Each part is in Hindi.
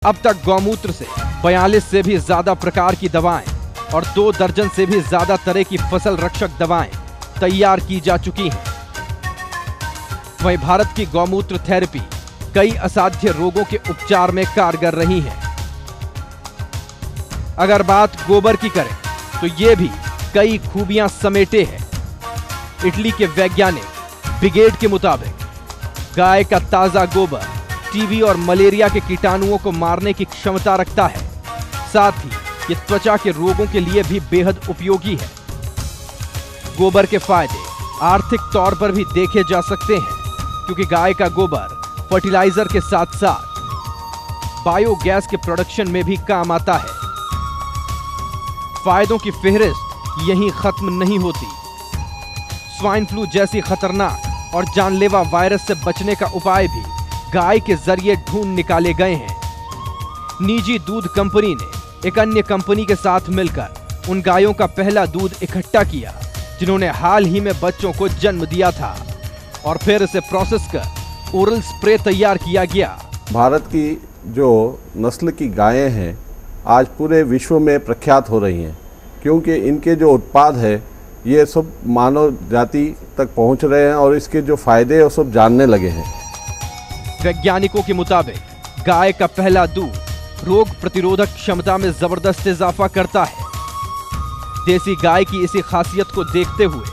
अब तक गौमूत्र से 42 से भी ज्यादा प्रकार की दवाएं और 2 दर्जन से भी ज्यादा तरह की फसल रक्षक दवाएं तैयार की जा चुकी हैं। वहीं भारत की गौमूत्र थेरेपी कई असाध्य रोगों के उपचार में कारगर रही है। अगर बात गोबर की करें तो ये भी कई खूबियां समेटे है। इटली के वैज्ञानिक ब्रिगेड के मुताबिक गाय का ताजा गोबर टीबी और मलेरिया के कीटाणुओं को मारने की क्षमता रखता है। साथ ही ये त्वचा के रोगों के लिए भी बेहद उपयोगी है। गोबर के फायदे आर्थिक तौर पर भी देखे जा सकते हैं, क्योंकि गाय का गोबर फर्टिलाइजर के साथ साथ बायोगैस के प्रोडक्शन में भी काम आता है। फायदों की फेहरिस्त यहीं खत्म नहीं होती। स्वाइन फ्लू जैसी खतरनाक और जानलेवा वायरस से बचने का उपाय भी गाय के जरिए ढूंढ निकाले गए हैं। निजी दूध कंपनी ने एक अन्य कंपनी के साथ मिलकर उन गायों का पहला दूध इकट्ठा किया जिन्होंने हाल ही में बच्चों को जन्म दिया था, और फिर इसे प्रोसेस कर ओरल स्प्रे तैयार किया गया। भारत की जो नस्ल की गायें हैं आज पूरे विश्व में प्रख्यात हो रही हैं, क्योंकि इनके जो उत्पाद है ये सब मानव जाति तक पहुंच रहे हैं और इसके जो फायदे हैं वो सब जानने लगे हैं। वैज्ञानिकों के मुताबिक गाय का पहला दूध रोग प्रतिरोधक क्षमता में जबरदस्त इजाफा करता है। देसी गाय की इसी खासियत को देखते हुए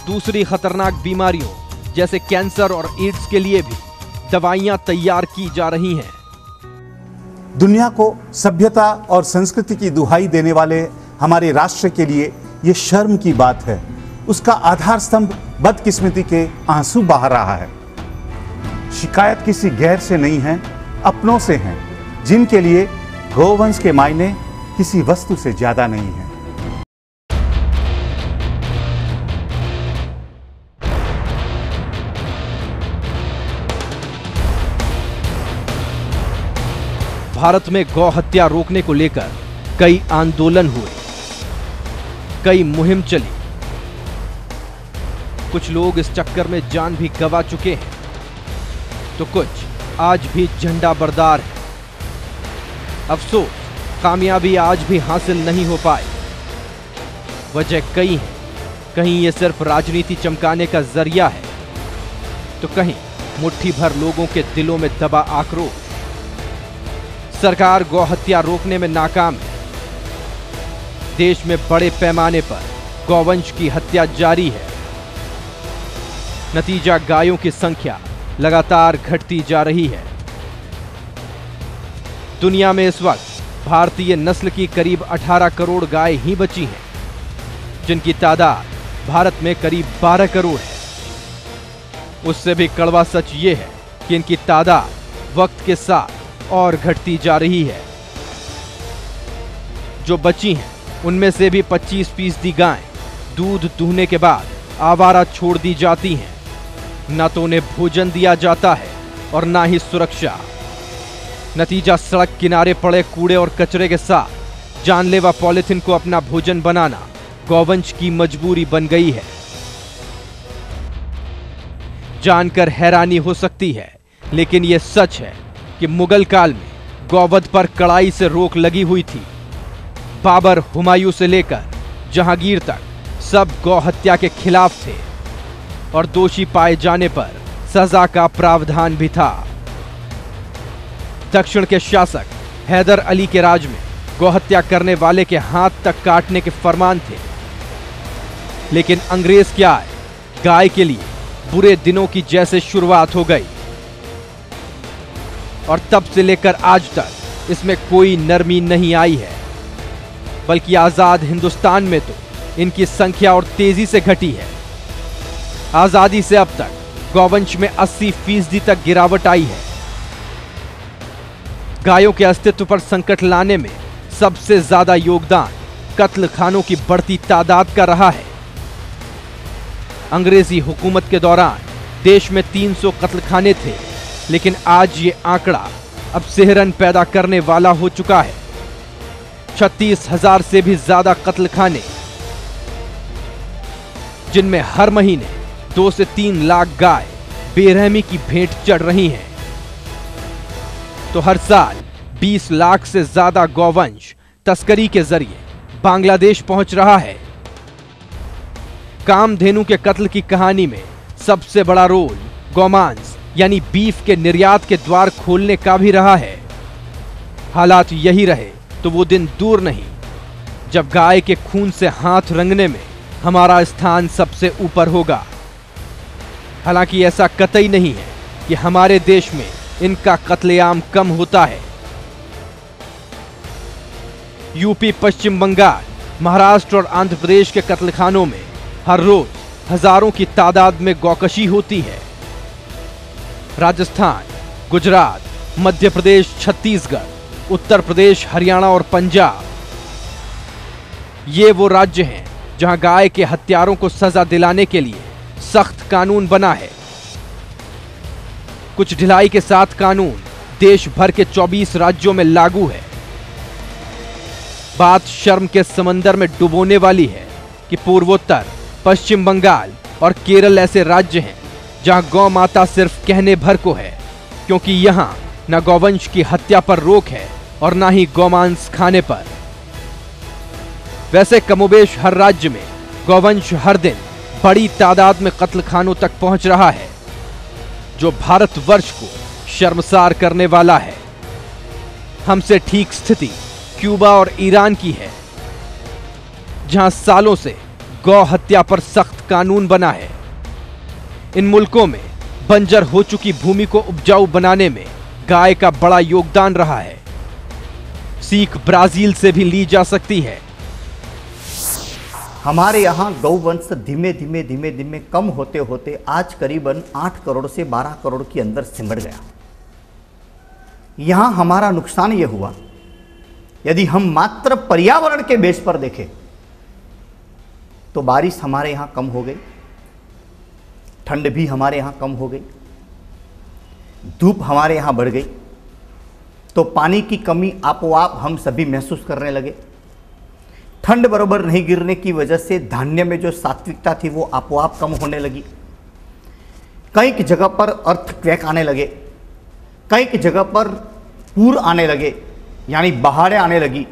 दूसरी खतरनाक बीमारियों जैसे कैंसर और एड्स के लिए भी दवाइयां तैयार की जा रही हैं। दुनिया को सभ्यता और संस्कृति की दुहाई देने वाले हमारे राष्ट्र के लिए ये शर्म की बात है। उसका आधार स्तंभ बदकिस्मती के आंसू बहा रहा है। शिकायत किसी गैर से नहीं है, अपनों से हैं, जिनके लिए गोवंश के मायने किसी वस्तु से ज्यादा नहीं है। भारत में गौ हत्या रोकने को लेकर कई आंदोलन हुए, कई मुहिम चली। कुछ लोग इस चक्कर में जान भी गंवा चुके हैं, तो कुछ आज भी झंडा बरदार है। अफसोस कामयाबी आज भी हासिल नहीं हो पाई। वजह कई है, कहीं ये सिर्फ राजनीति चमकाने का जरिया है, तो कहीं मुट्ठी भर लोगों के दिलों में दबा आक्रोश। सरकार गौ हत्या रोकने में नाकाम है। देश में बड़े पैमाने पर गौवंश की हत्या जारी है। नतीजा गायों की संख्या लगातार घटती जा रही है। दुनिया में इस वक्त भारतीय नस्ल की करीब 18 करोड़ गाय ही बची हैं, जिनकी तादाद भारत में करीब 12 करोड़ है। उससे भी कड़वा सच ये है कि इनकी तादाद वक्त के साथ और घटती जा रही है। जो बची हैं उनमें से भी 25% गायें दूध दूहने के बाद आवारा छोड़ दी जाती हैं। न तो उन्हें भोजन दिया जाता है और ना ही सुरक्षा। नतीजा सड़क किनारे पड़े कूड़े और कचरे के साथ जानलेवा पॉलिथीन को अपना भोजन बनाना गौवंश की मजबूरी बन गई है। जानकर हैरानी हो सकती है, लेकिन यह सच है कि मुगल काल में गौवध पर कड़ाई से रोक लगी हुई थी। बाबर, हुमायूं से लेकर जहांगीर तक सब गौ हत्या के खिलाफ थे और दोषी पाए जाने पर सजा का प्रावधान भी था। दक्षिण के शासक हैदर अली के राज में गौ हत्या करने वाले के हाथ तक काटने के फरमान थे। लेकिन अंग्रेज क्या आए, गाय के लिए बुरे दिनों की जैसे शुरुआत हो गई और तब से लेकर आज तक इसमें कोई नरमी नहीं आई है, बल्कि आजाद हिंदुस्तान में तो इनकी संख्या और तेजी से घटी है। आजादी से अब तक गौवंश में 80% तक गिरावट आई है। गायों के अस्तित्व पर संकट लाने में सबसे ज्यादा योगदान कत्ल खानों की बढ़ती तादाद का रहा है। अंग्रेजी हुकूमत के दौरान देश में 300 कत्लखाने थे, लेकिन आज ये आंकड़ा अब सिहरन पैदा करने वाला हो चुका है। 36,000 से भी ज्यादा कत्लखाने, जिनमें हर महीने 2 से 3 लाख गाय बेरहमी की भेंट चढ़ रही हैं। तो हर साल 20 लाख से ज्यादा गौवंश तस्करी के जरिए बांग्लादेश पहुंच रहा है। कामधेनु के कत्ल की कहानी में सबसे बड़ा रोल गौमांस यानी बीफ के निर्यात के द्वार खोलने का भी रहा है। हालात यही रहे तो वो दिन दूर नहीं जब गाय के खून से हाथ रंगने में हमारा स्थान सबसे ऊपर होगा। हालांकि ऐसा कतई नहीं है कि हमारे देश में इनका कत्लेआम कम होता है। यूपी, पश्चिम बंगाल, महाराष्ट्र और आंध्र प्रदेश के कत्लखानों में हर रोज हजारों की तादाद में गौकशी होती है। राजस्थान, गुजरात, मध्य प्रदेश, छत्तीसगढ़, उत्तर प्रदेश, हरियाणा और पंजाब, ये वो राज्य हैं जहां गाय के हत्यारों को सजा दिलाने के लिए सख्त कानून बना है। कुछ ढिलाई के साथ कानून देश भर के 24 राज्यों में लागू है। बात शर्म के समंदर में डुबोने वाली है कि पूर्वोत्तर, पश्चिम बंगाल और केरल ऐसे राज्य हैं जहां गौ माता सिर्फ कहने भर को है, क्योंकि यहां न गौवंश की हत्या पर रोक है और न ही गौमांस खाने पर। वैसे कमोबेश हर राज्य में गौवंश हर दिन बड़ी तादाद में कत्लखानों तक पहुंच रहा है, जो भारतवर्ष को शर्मसार करने वाला है। हमसे ठीक स्थिति क्यूबा और ईरान की है, जहां सालों से गौ हत्या पर सख्त कानून बना है। इन मुल्कों में बंजर हो चुकी भूमि को उपजाऊ बनाने में गाय का बड़ा योगदान रहा है। सीख ब्राजील से भी ली जा सकती है। हमारे यहाँ गौवंश धीमे धीमे कम होते होते आज करीबन 8 करोड़ से 12 करोड़ के अंदर सिमट गया। यहाँ हमारा नुकसान ये हुआ, यदि हम मात्र पर्यावरण के बेस पर देखें तो बारिश हमारे यहाँ कम हो गई, ठंड भी हमारे यहाँ कम हो गई, धूप हमारे यहाँ बढ़ गई, तो पानी की कमी आपो-आप हम सभी महसूस करने लगे। ठंड बराबर नहीं गिरने की वजह से धान्य में जो सात्विकता थी वो आपो-आप कम होने लगी। कई जगह पर अर्थक्वेक आने लगे, कई जगह पर पूर आने लगे, यानी बाढ़ें आने लगी।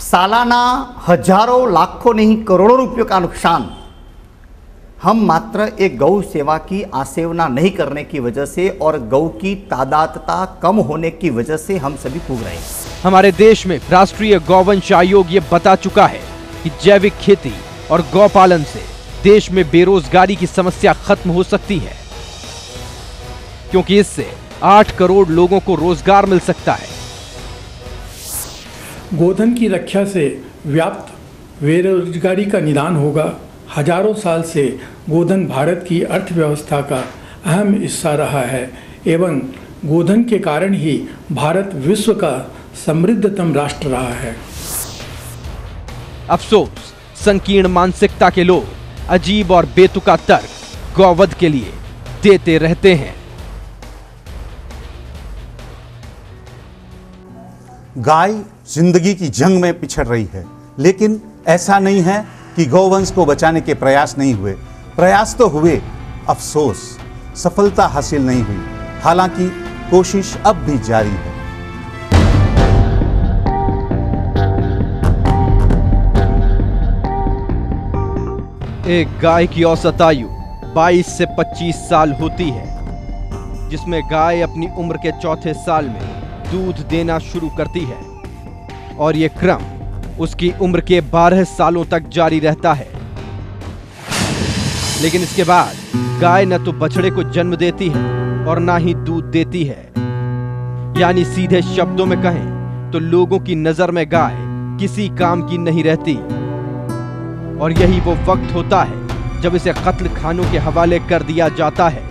सालाना हजारों लाखों नहीं करोड़ों रुपयों का नुकसान हम मात्र एक गौ सेवा की आसेवना नहीं करने की वजह से और गौ की तादादता कम होने की वजह से हम सभी भोग रहे हैं। हमारे देश में राष्ट्रीय गौवंश आयोग ये बता चुका है कि जैविक खेती और गौपालन से देश में बेरोजगारी की समस्या खत्म हो सकती है, क्योंकि इससे 8 करोड़ लोगों को रोजगार मिल सकता है। गोधन की रक्षा से व्याप्त बेरोजगारी का निदान होगा। हजारों साल से गोधन भारत की अर्थव्यवस्था का अहम हिस्सा रहा है एवं गोधन के कारण ही भारत विश्व का समृद्धतम राष्ट्र रहा है। अफसोस, संकीर्ण मानसिकता के लोग अजीब और बेतुका तर्क गौवध के लिए देते रहते हैं। गाय जिंदगी की जंग में पिछड़ रही है, लेकिन ऐसा नहीं है कि गौवंश को बचाने के प्रयास नहीं हुए। प्रयास तो हुए, अफसोस सफलता हासिल नहीं हुई। हालांकि कोशिश अब भी जारी है। एक गाय की औसत आयु 22 से 25 साल होती है, जिसमें गाय अपनी उम्र के चौथे साल में दूध देना शुरू करती है और ये क्रम उसकी उम्र के 12 सालों तक जारी रहता है। लेकिन इसके बाद गाय न तो बछड़े को जन्म देती है और ना ही दूध देती है। यानी सीधे शब्दों में कहें तो लोगों की नजर में गाय किसी काम की नहीं रहती। और यही वो वक्त होता है जब इसे कत्ल खानों के हवाले कर दिया जाता है।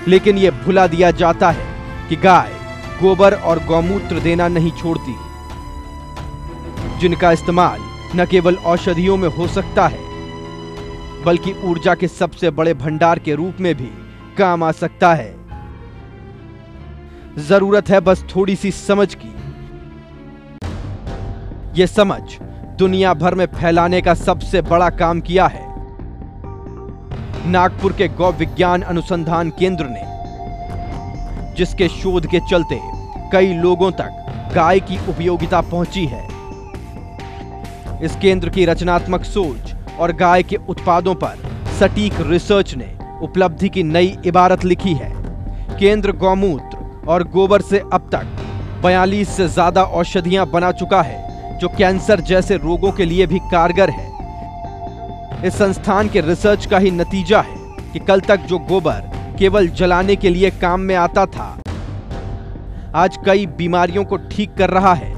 लेकिन यह भुला दिया जाता है कि गाय गोबर और गौमूत्र देना नहीं छोड़ती, जिनका इस्तेमाल न केवल औषधियों में हो सकता है बल्कि ऊर्जा के सबसे बड़े भंडार के रूप में भी काम आ सकता है। जरूरत है बस थोड़ी सी समझ की। यह समझ दुनिया भर में फैलाने का सबसे बड़ा काम किया है नागपुर के गौ विज्ञान अनुसंधान केंद्र ने, जिसके शोध के चलते कई लोगों तक गाय की उपयोगिता पहुंची है। इस केंद्र की रचनात्मक सोच और गाय के उत्पादों पर सटीक रिसर्च ने उपलब्धि की नई इबारत लिखी है। केंद्र गौमूत्र और गोबर से अब तक 42 से ज्यादा औषधियां बना चुका है, जो कैंसर जैसे रोगों के लिए भी कारगर है। इस संस्थान के रिसर्च का ही नतीजा है कि कल तक जो गोबर केवल जलाने के लिए काम में आता था, आज कई बीमारियों को ठीक कर रहा है।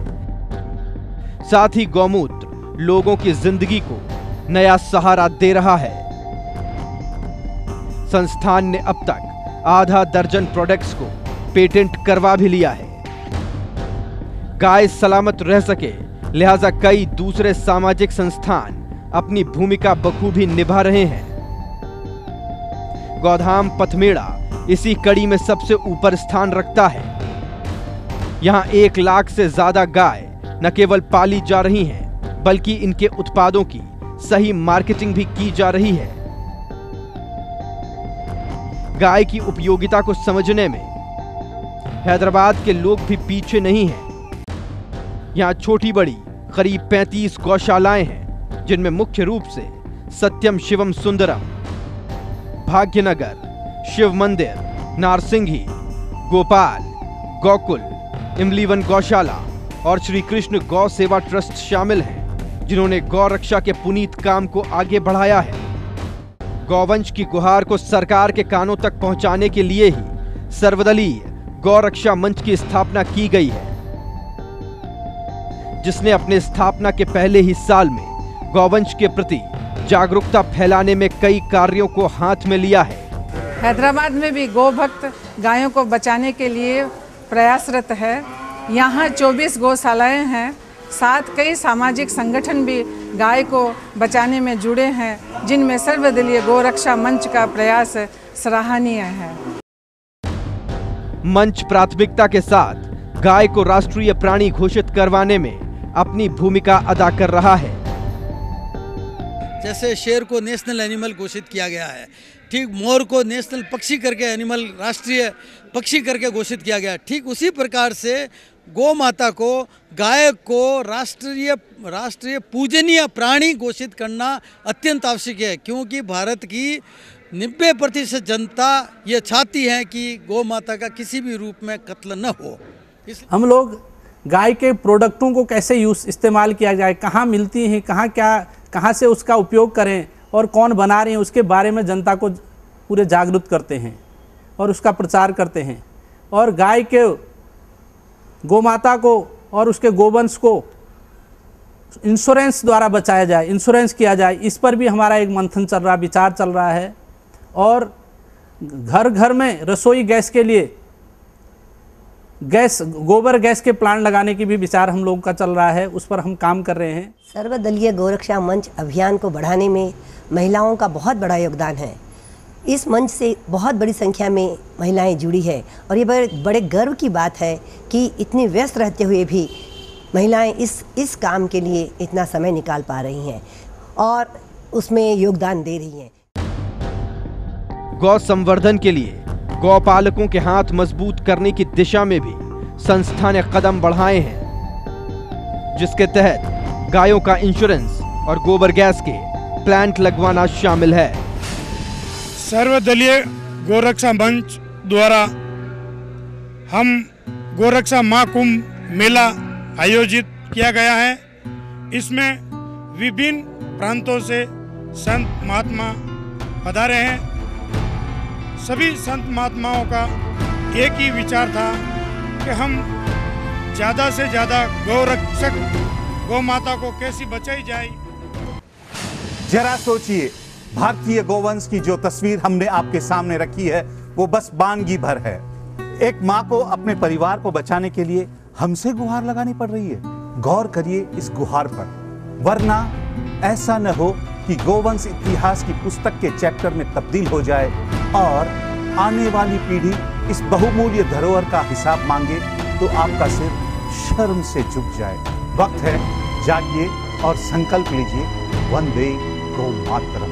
साथ ही गौमूत्र लोगों की जिंदगी को नया सहारा दे रहा है। संस्थान ने अब तक आधा दर्जन प्रोडक्ट्स को पेटेंट करवा भी लिया है। गाय सलामत रह सके, लिहाजा कई दूसरे सामाजिक संस्थान अपनी भूमिका बखूबी निभा रहे हैं। गौधाम पथमेड़ा इसी कड़ी में सबसे ऊपर स्थान रखता है। यहां 1 लाख से ज्यादा गाय न केवल पाली जा रही हैं, बल्कि इनके उत्पादों की सही मार्केटिंग भी की जा रही है। गाय की उपयोगिता को समझने में हैदराबाद के लोग भी पीछे नहीं हैं। यहां छोटी बड़ी करीब 35 गौशालाएं हैं, जिनमें मुख्य रूप से सत्यम शिवम सुंदरम, भाग्यनगर, शिव मंदिर, नारसिंघी, गोपाल, गोकुल, इमलीवन गौशाला और श्री कृष्ण गौ सेवा ट्रस्ट शामिल हैं, जिन्होंने गौ रक्षा के पुनीत काम को आगे बढ़ाया है। गौवंश की गुहार को सरकार के कानों तक पहुंचाने के लिए ही सर्वदलीय गौ रक्षा मंच की स्थापना की गई है, जिसने अपने स्थापना के पहले ही साल में गौवंश के प्रति जागरूकता फैलाने में कई कार्यों को हाथ में लिया है। हैदराबाद में भी गौ भक्त गायों को बचाने के लिए प्रयासरत है। यहाँ 24 गौशालाएं हैं। साथ कई सामाजिक संगठन भी गाय को बचाने में जुड़े हैं, जिनमें सर्वदलीय गौरक्षा मंच का प्रयास सराहनीय है। मंच प्राथमिकता के साथ गाय को राष्ट्रीय प्राणी घोषित करवाने में अपनी भूमिका अदा कर रहा है। जैसे शेर को नेशनल एनिमल घोषित किया गया है, ठीक मोर को नेशनल पक्षी करके एनिमल राष्ट्रीय पक्षी करके घोषित किया गया है, ठीक उसी प्रकार से गौ माता को, गाय को राष्ट्रीय पूजनीय प्राणी घोषित करना अत्यंत आवश्यक है, क्योंकि भारत की 90% जनता ये चाहती है कि गौ माता का किसी भी रूप में कत्ल न हो। हम लोग गाय के प्रोडक्टों को कैसे इस्तेमाल किया जाए, कहाँ मिलती हैं, कहाँ से उसका उपयोग करें और कौन बना रहे हैं, उसके बारे में जनता को पूरे जागरूक करते हैं और उसका प्रचार करते हैं। और गाय के गोमाता को और उसके गोवंश को इंश्योरेंस द्वारा बचाया जाए, इंश्योरेंस किया जाए, इस पर भी हमारा एक मंथन चल रहा, विचार चल रहा है। और घर घर में रसोई गैस के लिए गोबर गैस के प्लांट लगाने की भी विचार हम लोगों का चल रहा है, उस पर हम काम कर रहे हैं। सर्वदलीय गौरक्षा मंच अभियान को बढ़ाने में महिलाओं का बहुत बड़ा योगदान है। इस मंच से बहुत बड़ी संख्या में महिलाएं जुड़ी है और ये बड़े गर्व की बात है कि इतनी व्यस्त रहते हुए भी महिलाएं इस काम के लिए इतना समय निकाल पा रही हैं और उसमें योगदान दे रही हैं। गौ संवर्धन के लिए गौपालकों के हाथ मजबूत करने की दिशा में भी संस्था ने कदम बढ़ाए हैं, जिसके तहत गायों का इंश्योरेंस और गोबर गैस के प्लांट लगवाना शामिल है। सर्वदलीय गौरक्षा मंच द्वारा हम गौरक्षा महाकुंभ मेला आयोजित किया गया है। इसमें विभिन्न प्रांतों से संत महात्मा पधारे हैं। सभी संत महात्माओं का एक ही विचार था कि हम ज़्यादा से ज़्यादा गौरक्षक गौ माता को कैसे बचाई जाए। जरा सोचिए, भारतीय गौवंश की जो तस्वीर हमने आपके सामने रखी है वो बस बानगी भर है। एक माँ को अपने परिवार को बचाने के लिए हमसे गुहार लगानी पड़ रही है। गौर करिए इस गुहार पर, वरना ऐसा न हो कि गोवंश इतिहास की पुस्तक के चैप्टर में तब्दील हो जाए और आने वाली पीढ़ी इस बहुमूल्य धरोहर का हिसाब मांगे तो आपका सिर शर्म से झुक जाए। वक्त है, जागिए और संकल्प लीजिए, वंदे गौ मातरम।